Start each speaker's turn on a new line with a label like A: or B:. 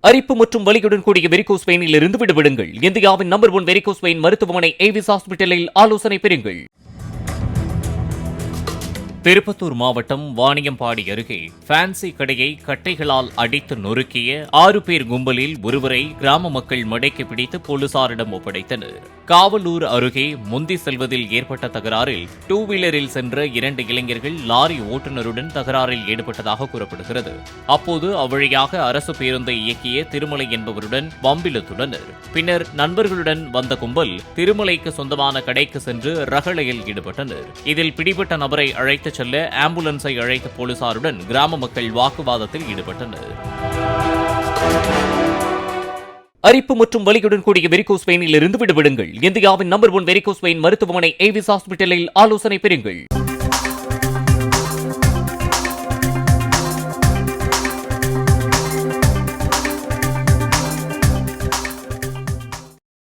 A: அரிப்பு மற்றும் வலியுடன் கூடிய வெரிகோஸ் வெயினில் இருந்து விடுபடுங்கள். இந்தியாவின் நம்பர் 1 வெரிகோஸ் வெயின் மருத்துவமனை ஏவிஸ் ஹாஸ்பிட்டலில் ஆலோசனை பெறுங்கள். திருப்பத்தூர் மாவட்டம் வாணியம்பாடி அருகே ஃபேன்சி கடையை கட்டைகளால் அடித்து நொறுக்கிய 6 பேர் கும்பலில் ஒருவரை கிராம மக்கள் மடக்கி பிடித்து போலீசாரிடம் ஒப்படைத்தனர். காவலூர் அருகே முந்தி செல்வதில் ஏற்பட்ட தகராறில் 2 வீலரில் சென்ற 2 இளைஞர்கள் லாரி ஓட்டுநருடன் தகராறில் ஈடுபட்டதாக கூறப்படுகிறது. அப்போது அவ்வழியாக அரசு பேருந்தை இயக்கிய திருமலை என்பவருடன் வம்பிழுத்துள்ளனர். பின்னர் நண்பர்களுடன் வந்த கும்பல் திருமலைக்கு சொந்தமான கடைக்கு சென்று ரகளையில் ஈடுபட்டனர். இதில் பிடிபட்ட நபரை அழைத்து செல்ல ஆம்புலன்ஸை அழைத்த போலீசாருடன் கிராம மக்கள் வாக்குவாதத்தில் ஈடுபட்டனர். அரிப்பு மற்றும் வலியுடன் கூடிய வெரிகோஸ் வெயினில் இருந்து விடுபடுங்கள். இந்தியாவின் நம்பர் 1 வெரிகோஸ் வெயின் மருத்துவமனை ஏவிஸ் ஹாஸ்பிட்டலில் ஆலோசனை பெறுங்கள்.